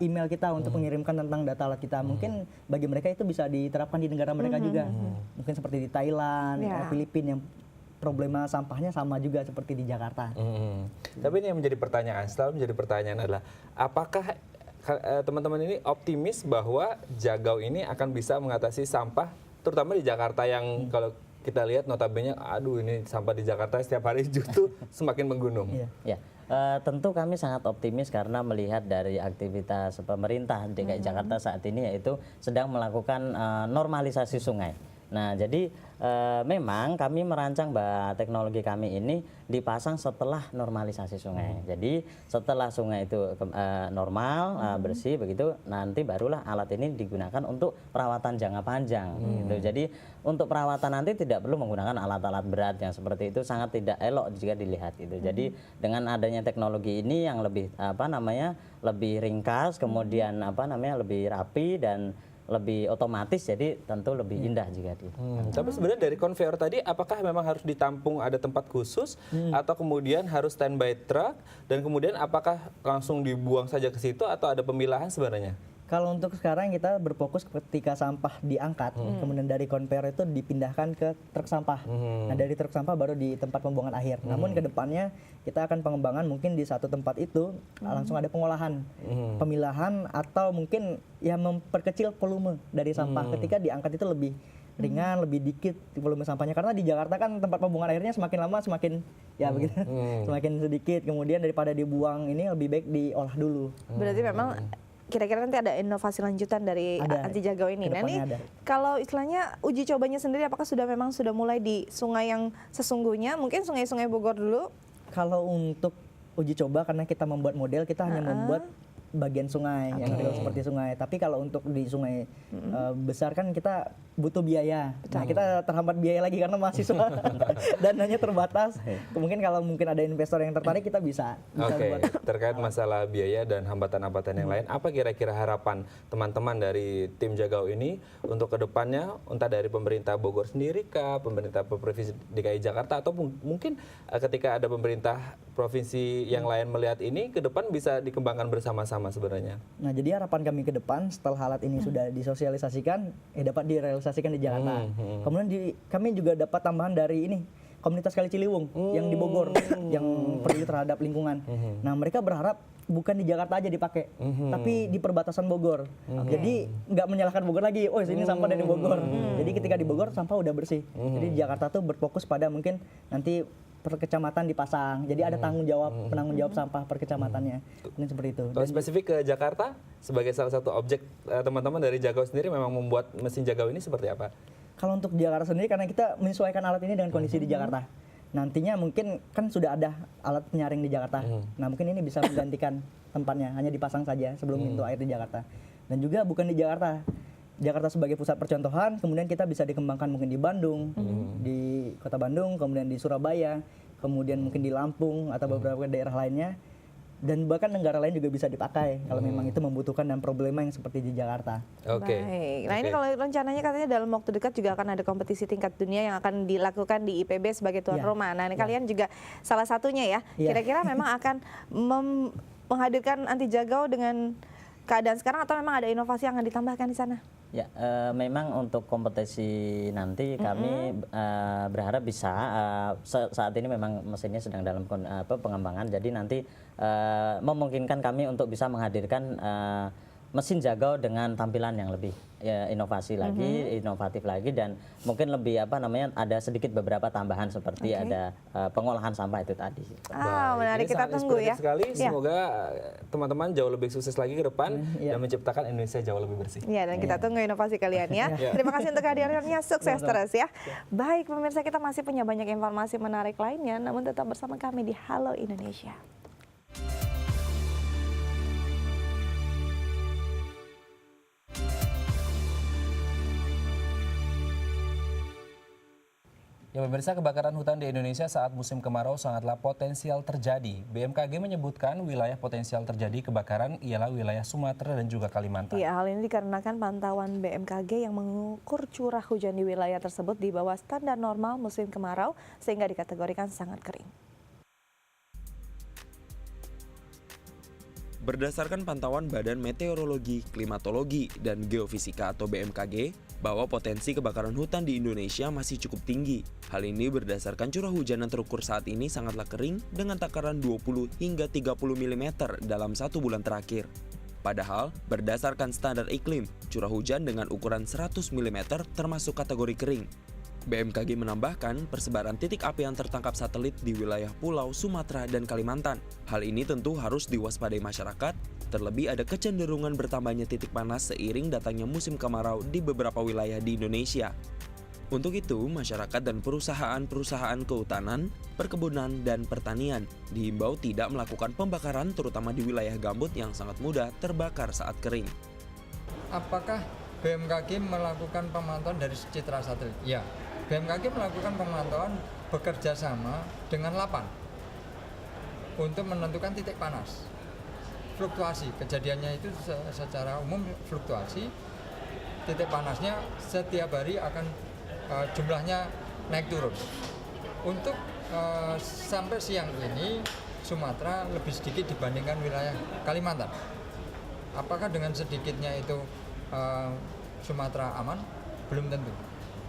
email kita untuk mengirimkan tentang data alat kita. Mungkin bagi mereka itu bisa diterapkan di negara mereka juga. Mungkin seperti di Thailand, Filipina yang problema sampahnya sama juga seperti di Jakarta. Tapi ini yang menjadi pertanyaan, selalu menjadi pertanyaan adalah apakah teman-teman ini optimis bahwa Jagau ini akan bisa mengatasi sampah, terutama di Jakarta yang kalau kita lihat notabene, aduh ini sampah di Jakarta setiap hari justru semakin menggunung. Tentu kami sangat optimis karena melihat dari aktivitas pemerintah DKI Jakarta saat ini yaitu sedang melakukan normalisasi sungai. Nah, jadi memang kami merancang bahwa teknologi kami ini dipasang setelah normalisasi sungai. Jadi setelah sungai itu normal, bersih begitu, nanti barulah alat ini digunakan untuk perawatan jangka panjang. Gitu. Jadi untuk perawatan nanti tidak perlu menggunakan alat-alat berat yang seperti itu, sangat tidak elok jika dilihat gitu. Jadi dengan adanya teknologi ini yang lebih lebih ringkas, kemudian lebih rapi dan lebih otomatis, jadi tentu lebih indah jika di. Tapi sebenarnya dari konveyor tadi, apakah memang harus ditampung ada tempat khusus atau kemudian harus standby truck dan kemudian apakah langsung dibuang saja ke situ atau ada pemilahan sebenarnya? Kalau untuk sekarang kita berfokus ketika sampah diangkat, kemudian dari konveyor itu dipindahkan ke truk sampah. Nah, dari truk sampah baru di tempat pembuangan akhir. Namun ke depannya kita akan pengembangan mungkin di satu tempat itu langsung ada pengolahan, pemilahan atau mungkin ya memperkecil volume dari sampah ketika diangkat itu lebih ringan, lebih dikit volume sampahnya. Karena di Jakarta kan tempat pembuangan airnya semakin lama semakin begitu, semakin sedikit. Kemudian daripada dibuang ini lebih baik diolah dulu. Berarti memang kira-kira nanti ada inovasi lanjutan dari anti Jagau ini. Nah, ini kalau istilahnya uji cobanya sendiri apakah sudah mulai di sungai yang sesungguhnya, mungkin sungai-sungai Bogor dulu? Kalau untuk uji coba karena kita membuat model, kita hanya membuat bagian sungai yang real seperti sungai. Tapi kalau untuk di sungai besar kan kita butuh biaya. Nah, kita terhambat biaya lagi karena mahasiswa dananya terbatas. Mungkin kalau ada investor yang tertarik kita bisa buat. Terkait masalah biaya dan hambatan-hambatan yang lain, apa kira-kira harapan teman-teman dari tim Jagau ini untuk kedepannya, entah dari pemerintah Bogor sendiri kah, pemerintah Provinsi DKI Jakarta, atau mungkin ketika ada pemerintah provinsi yang lain melihat ini, ke depan bisa dikembangkan bersama-sama sebenarnya. Nah, jadi harapan kami ke depan setelah alat ini sudah disosialisasikan, dapat direalisasikan di Jakarta. Kemudian kami juga dapat tambahan dari komunitas Kali Ciliwung yang di Bogor, yang peduli terhadap lingkungan. Nah, mereka berharap bukan di Jakarta aja dipakai, tapi di perbatasan Bogor. Jadi nggak menyalahkan Bogor lagi, ini sampah dari Bogor. Jadi ketika di Bogor sampah udah bersih. Jadi di Jakarta tuh berfokus pada mungkin nanti per kecamatan dipasang. Jadi ada penanggung jawab sampah per kecamatannya. Ini seperti itu. Kalau spesifik ke Jakarta, sebagai salah satu objek teman-teman dari Jagau sendiri memang membuat mesin Jagau ini seperti apa? Kalau untuk Jakarta sendiri, karena kita menyesuaikan alat ini dengan kondisi di Jakarta. Nantinya mungkin kan sudah ada alat penyaring di Jakarta. Nah, mungkin ini bisa menggantikan tempatnya, hanya dipasang saja sebelum pintu air di Jakarta. Dan juga bukan di Jakarta. Jakarta sebagai pusat percontohan, kemudian kita bisa dikembangkan mungkin di Bandung, di Kota Bandung, kemudian di Surabaya, kemudian mungkin di Lampung atau beberapa daerah lainnya. Dan bahkan negara lain juga bisa dipakai kalau memang itu membutuhkan dan problema yang seperti di Jakarta. Baik. Nah, ini kalau rencananya katanya dalam waktu dekat juga akan ada kompetisi tingkat dunia yang akan dilakukan di IPB sebagai tuan rumah. Nah, ini kalian juga salah satunya ya. Kira-kira memang akan menghadirkan anti Jagau dengan keadaan sekarang atau memang ada inovasi yang akan ditambahkan di sana? Ya, memang untuk kompetisi nanti kami berharap bisa, saat ini memang mesinnya sedang dalam pengembangan, jadi nanti memungkinkan kami untuk bisa menghadirkan mesin jagau dengan tampilan yang lebih inovatif lagi, dan mungkin lebih ada sedikit beberapa tambahan seperti ada pengolahan sampah itu tadi. Menarik, kita tunggu ya. Sekali, semoga teman-teman jauh lebih sukses lagi ke depan dan menciptakan Indonesia jauh lebih bersih. Ya, dan kita tunggu inovasi kalian ya. Terima kasih untuk kehadirannya, sukses terus ya. Baik pemirsa, kita masih punya banyak informasi menarik lainnya, namun tetap bersama kami di Halo Indonesia. Ya pemirsa, kebakaran hutan di Indonesia saat musim kemarau sangatlah potensial terjadi. BMKG menyebutkan wilayah potensial terjadi kebakaran ialah wilayah Sumatera dan juga Kalimantan. Ya, hal ini dikarenakan pantauan BMKG yang mengukur curah hujan di wilayah tersebut di bawah standar normal musim kemarau sehingga dikategorikan sangat kering. Berdasarkan pantauan Badan Meteorologi, Klimatologi, dan Geofisika atau BMKG, bahwa potensi kebakaran hutan di Indonesia masih cukup tinggi. Hal ini berdasarkan curah hujan yang terukur saat ini sangatlah kering dengan takaran 20 hingga 30 mm dalam 1 bulan terakhir. Padahal, berdasarkan standar iklim, curah hujan dengan ukuran 100 mm termasuk kategori kering. BMKG menambahkan persebaran titik api yang tertangkap satelit di wilayah Pulau Sumatera dan Kalimantan. Hal ini tentu harus diwaspadai masyarakat, terlebih ada kecenderungan bertambahnya titik panas seiring datangnya musim kemarau di beberapa wilayah di Indonesia. Untuk itu, masyarakat dan perusahaan-perusahaan kehutanan, perkebunan, dan pertanian diimbau tidak melakukan pembakaran terutama di wilayah gambut yang sangat mudah terbakar saat kering. Apakah BMKG melakukan pemantauan dari citra satelit? Ya. BMKG melakukan pemantauan bekerja sama dengan Lapan untuk menentukan titik panas. Fluktuasi, kejadiannya itu secara umum fluktuasi. Titik panasnya setiap hari akan jumlahnya naik turun. Untuk sampai siang ini Sumatera lebih sedikit dibandingkan wilayah Kalimantan. Apakah dengan sedikitnya itu Sumatera aman? Belum tentu.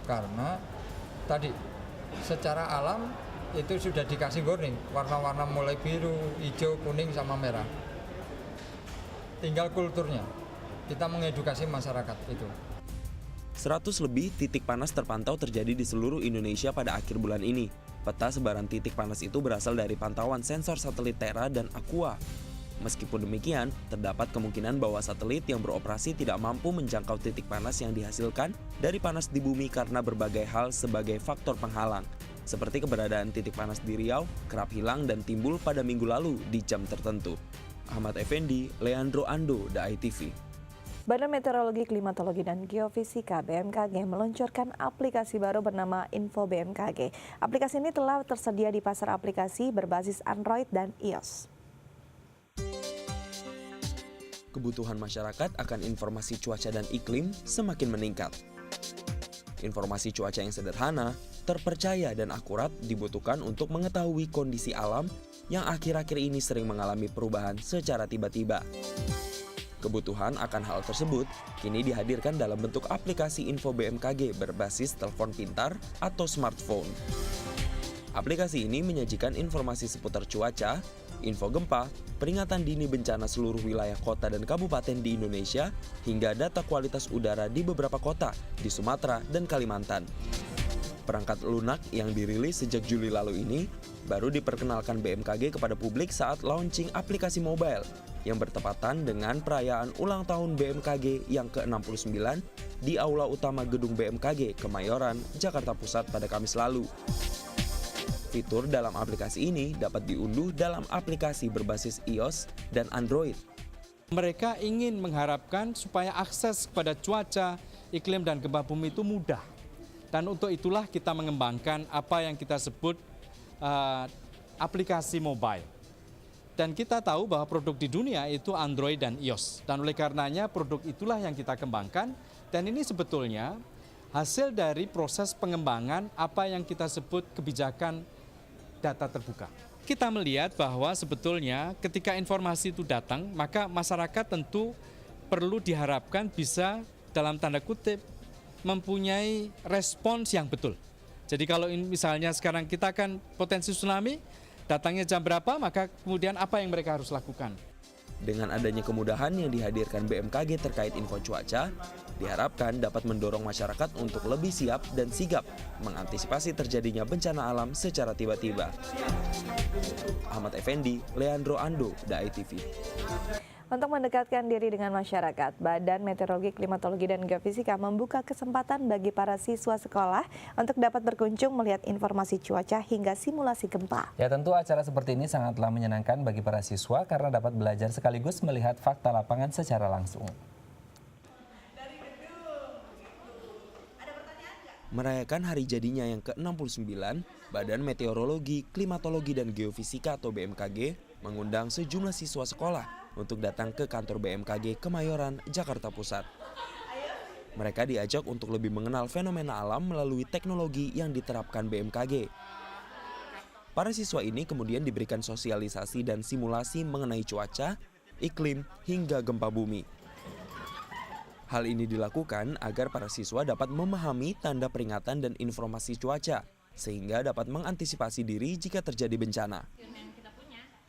Karena tadi secara alam itu sudah dikasih warning, warna-warna mulai biru, hijau, kuning, sama merah. Tinggal kulturnya, kita mengedukasi masyarakat itu. 100 lebih titik panas terpantau terjadi di seluruh Indonesia pada akhir bulan ini. Peta sebaran titik panas itu berasal dari pantauan sensor satelit Terra dan Aqua. Meskipun demikian, terdapat kemungkinan bahwa satelit yang beroperasi tidak mampu menjangkau titik panas yang dihasilkan dari panas di bumi karena berbagai hal sebagai faktor penghalang. Seperti keberadaan titik panas di Riau, kerap hilang dan timbul pada minggu lalu di jam tertentu. Ahmad Effendi, Leandro Ando, DAI TV. Badan Meteorologi, Klimatologi, dan Geofisika BMKG meluncurkan aplikasi baru bernama Info BMKG. Aplikasi ini telah tersedia di pasar aplikasi berbasis Android dan iOS. Kebutuhan masyarakat akan informasi cuaca dan iklim semakin meningkat. Informasi cuaca yang sederhana, terpercaya, dan akurat dibutuhkan untuk mengetahui kondisi alam yang akhir-akhir ini sering mengalami perubahan secara tiba-tiba. Kebutuhan akan hal tersebut kini dihadirkan dalam bentuk aplikasi Info BMKG berbasis telepon pintar atau smartphone. Aplikasi ini menyajikan informasi seputar cuaca, info gempa, peringatan dini bencana seluruh wilayah kota dan kabupaten di Indonesia, hingga data kualitas udara di beberapa kota di Sumatera dan Kalimantan. Perangkat lunak yang dirilis sejak Juli lalu ini baru diperkenalkan BMKG kepada publik saat launching aplikasi mobile yang bertepatan dengan perayaan ulang tahun BMKG yang ke-69 di Aula Utama Gedung BMKG Kemayoran, Jakarta Pusat pada Kamis lalu. Fitur dalam aplikasi ini dapat diunduh dalam aplikasi berbasis iOS dan Android. Mereka ingin mengharapkan supaya akses kepada cuaca, iklim, dan gempa bumi itu mudah. Dan untuk itulah kita mengembangkan apa yang kita sebut aplikasi mobile. Dan kita tahu bahwa produk di dunia itu Android dan iOS. Dan oleh karenanya produk itulah yang kita kembangkan. Dan ini sebetulnya hasil dari proses pengembangan apa yang kita sebut kebijakan data terbuka. Kita melihat bahwa sebetulnya ketika informasi itu datang, maka masyarakat tentu perlu diharapkan bisa dalam tanda kutip mempunyai respons yang betul. Jadi kalau misalnya sekarang kita kan potensi tsunami, datangnya jam berapa, maka kemudian apa yang mereka harus lakukan. Dengan adanya kemudahan yang dihadirkan BMKG terkait info cuaca, diharapkan dapat mendorong masyarakat untuk lebih siap dan sigap mengantisipasi terjadinya bencana alam secara tiba-tiba. Ahmad Effendi, Leandro Ando, DAI TV. Untuk mendekatkan diri dengan masyarakat, Badan Meteorologi, Klimatologi, dan Geofisika membuka kesempatan bagi para siswa sekolah untuk dapat berkunjung melihat informasi cuaca hingga simulasi gempa. Ya, tentu acara seperti ini sangatlah menyenangkan bagi para siswa karena dapat belajar sekaligus melihat fakta lapangan secara langsung. Merayakan hari jadinya yang ke-69, Badan Meteorologi, Klimatologi, dan Geofisika atau BMKG mengundang sejumlah siswa sekolah untuk datang ke kantor BMKG Kemayoran, Jakarta Pusat. Mereka diajak untuk lebih mengenal fenomena alam melalui teknologi yang diterapkan BMKG. Para siswa ini kemudian diberikan sosialisasi dan simulasi mengenai cuaca, iklim, hingga gempa bumi. Hal ini dilakukan agar para siswa dapat memahami tanda peringatan dan informasi cuaca, sehingga dapat mengantisipasi diri jika terjadi bencana.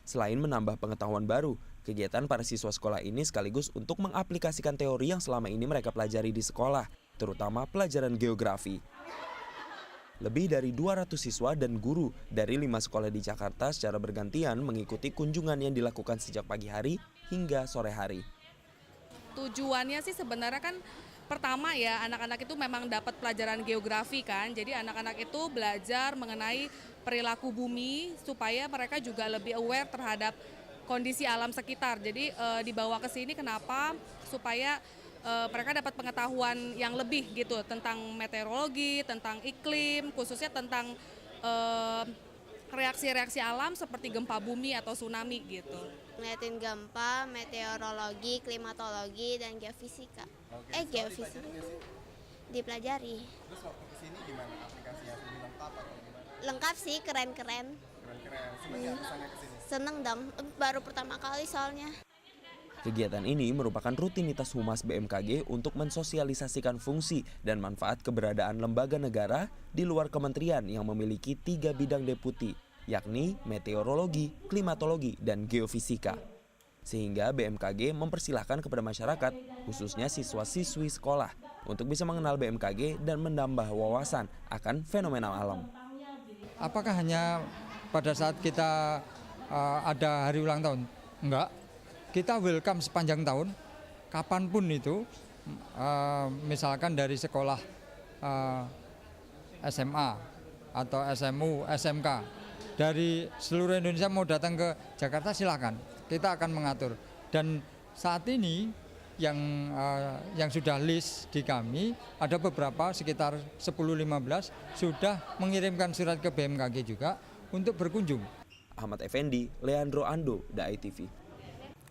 Selain menambah pengetahuan baru, kegiatan para siswa sekolah ini sekaligus untuk mengaplikasikan teori yang selama ini mereka pelajari di sekolah, terutama pelajaran geografi. Lebih dari 200 siswa dan guru dari 5 sekolah di Jakarta secara bergantian mengikuti kunjungan yang dilakukan sejak pagi hari hingga sore hari. Tujuannya sih sebenarnya kan pertama ya anak-anak itu memang dapat pelajaran geografi kan. Jadi anak-anak itu belajar mengenai perilaku bumi supaya mereka juga lebih aware terhadap kondisi alam sekitar. Jadi dibawa ke sini kenapa? Supaya mereka dapat pengetahuan yang lebih gitu tentang meteorologi, tentang iklim, khususnya tentang reaksi-reaksi alam seperti gempa bumi atau tsunami gitu. Ngeliatin gempa, meteorologi, klimatologi, dan geofisika. Geofisika. Dipelajari. Terus waktu kesini gimana aplikasinya? Lengkap atau gimana? Lengkap sih, keren-keren. Seneng ya rasanya kesini? Seneng dong, baru pertama kali soalnya. Kegiatan ini merupakan rutinitas Humas BMKG untuk mensosialisasikan fungsi dan manfaat keberadaan lembaga negara di luar kementerian yang memiliki 3 bidang deputi, yakni meteorologi, klimatologi, dan geofisika. Sehingga BMKG mempersilahkan kepada masyarakat, khususnya siswa-siswi sekolah, untuk bisa mengenal BMKG dan menambah wawasan akan fenomena alam. Apakah hanya pada saat kita ada hari ulang tahun? Enggak. Kita welcome sepanjang tahun, kapanpun itu, misalkan dari sekolah SMA atau SMU, SMK, dari seluruh Indonesia mau datang ke Jakarta silakan, kita akan mengatur. Dan saat ini yang sudah list di kami, ada beberapa sekitar 10-15 sudah mengirimkan surat ke BMKG juga untuk berkunjung. Ahmad Effendi, Leandro Ando, DAI TV.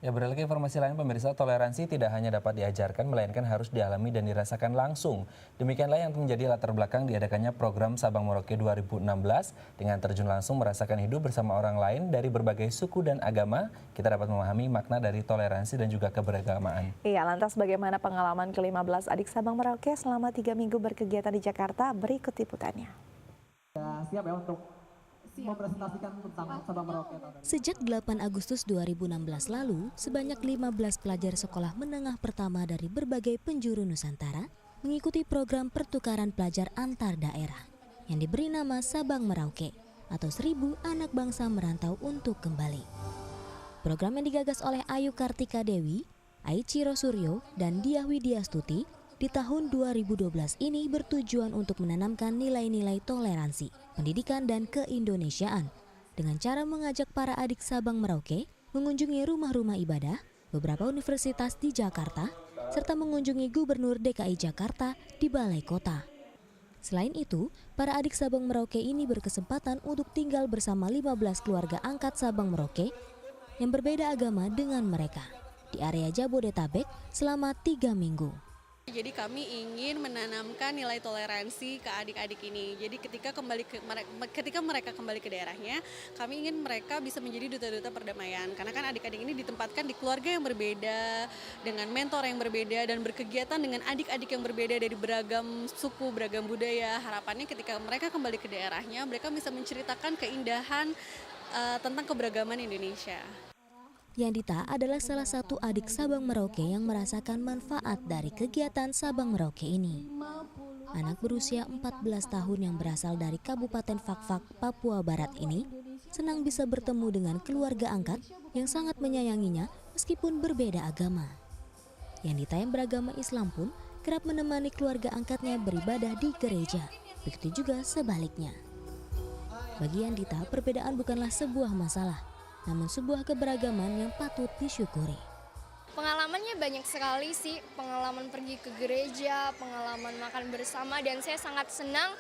Ya, beralih ke informasi lain, pemirsa, toleransi tidak hanya dapat diajarkan, melainkan harus dialami dan dirasakan langsung. Demikianlah yang menjadi latar belakang diadakannya program Sabang Merauke 2016 dengan terjun langsung merasakan hidup bersama orang lain dari berbagai suku dan agama. Kita dapat memahami makna dari toleransi dan juga keberagamaan. Iya, lantas bagaimana pengalaman ke-15 adik Sabang Merauke selama 3 minggu berkegiatan di Jakarta? Berikut liputannya. Ya, siap ya untuk mempresentasikan tentang Sabang Merauke. Sejak 8 Agustus 2016 lalu, sebanyak 15 pelajar sekolah menengah pertama dari berbagai penjuru Nusantara mengikuti program pertukaran pelajar antar daerah yang diberi nama Sabang Merauke atau 1000 anak bangsa merantau untuk kembali. Program yang digagas oleh Ayu Kartika Dewi, Aichiro Suryo, dan Diah Widyastuti di tahun 2012 ini bertujuan untuk menanamkan nilai-nilai toleransi, pendidikan, dan keindonesiaan dengan cara mengajak para adik Sabang Merauke mengunjungi rumah-rumah ibadah, beberapa universitas di Jakarta, serta mengunjungi Gubernur DKI Jakarta di Balai Kota. Selain itu, para adik Sabang Merauke ini berkesempatan untuk tinggal bersama 15 keluarga angkat Sabang Merauke yang berbeda agama dengan mereka di area Jabodetabek selama 3 minggu. Jadi kami ingin menanamkan nilai toleransi ke adik-adik ini. Jadi ketika mereka kembali ke daerahnya, kami ingin mereka bisa menjadi duta-duta perdamaian. Karena kan adik-adik ini ditempatkan di keluarga yang berbeda, dengan mentor yang berbeda, dan berkegiatan dengan adik-adik yang berbeda dari beragam suku, beragam budaya. Harapannya ketika mereka kembali ke daerahnya, mereka bisa menceritakan keindahan tentang keberagaman Indonesia. Yandita adalah salah satu adik Sabang Merauke yang merasakan manfaat dari kegiatan Sabang Merauke ini. Anak berusia 14 tahun yang berasal dari Kabupaten Fakfak, Papua Barat ini senang bisa bertemu dengan keluarga angkat yang sangat menyayanginya meskipun berbeda agama. Yandita yang beragama Islam pun kerap menemani keluarga angkatnya beribadah di gereja, begitu juga sebaliknya. Bagi Yandita, perbedaan bukanlah sebuah masalah, namun sebuah keberagaman yang patut disyukuri. Pengalamannya banyak sekali sih, pengalaman pergi ke gereja, pengalaman makan bersama, dan saya sangat senang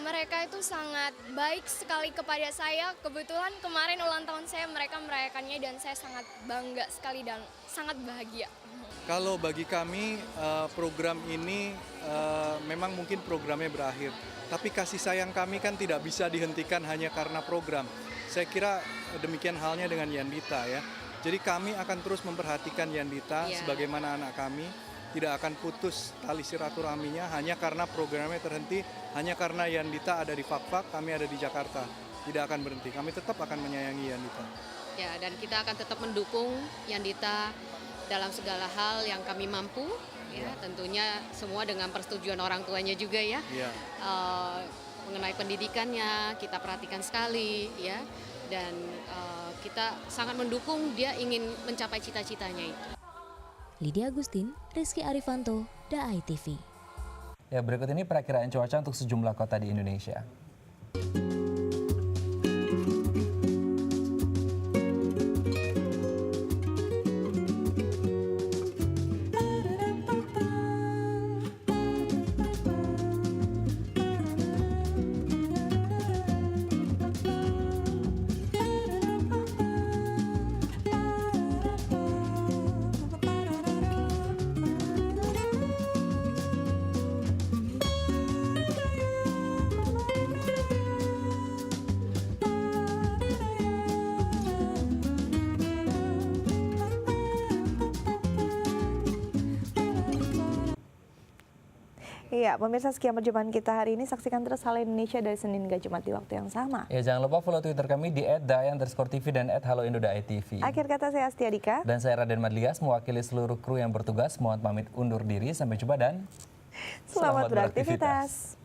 mereka itu sangat baik sekali kepada saya. Kebetulan kemarin ulang tahun saya, mereka merayakannya dan saya sangat bangga sekali dan sangat bahagia. Kalau bagi kami program ini memang mungkin programnya berakhir, tapi kasih sayang kami kan tidak bisa dihentikan hanya karena program. Saya kira demikian halnya dengan Yandita ya. Jadi kami akan terus memperhatikan Yandita sebagaimana anak kami, tidak akan putus tali silaturahminya hanya karena programnya terhenti, hanya karena Yandita ada di Fakfak, kami ada di Jakarta. Tidak akan berhenti, kami tetap akan menyayangi Yandita. Ya, dan kita akan tetap mendukung Yandita dalam segala hal yang kami mampu, ya tentunya semua dengan persetujuan orang tuanya juga ya. Mengenai pendidikannya kita perhatikan sekali ya, dan kita sangat mendukung dia ingin mencapai cita-citanya itu. Lydia Agustin, Rizky Arifanto, DAI TV. Ya, berikut ini perakiraan cuaca untuk sejumlah kota di Indonesia. Iya, pemirsa, sekian perjumpaan kita hari ini. Saksikan terus Halo Indonesia dari Senin hingga Jumat di waktu yang sama. Ya, jangan lupa follow Twitter kami di @dayan_tv dan @haloindo.tv. Akhir kata, saya Astia Dika. Dan saya Raden Madlias, mewakili seluruh kru yang bertugas. Mohon pamit undur diri. Sampai jumpa dan selamat beraktivitas.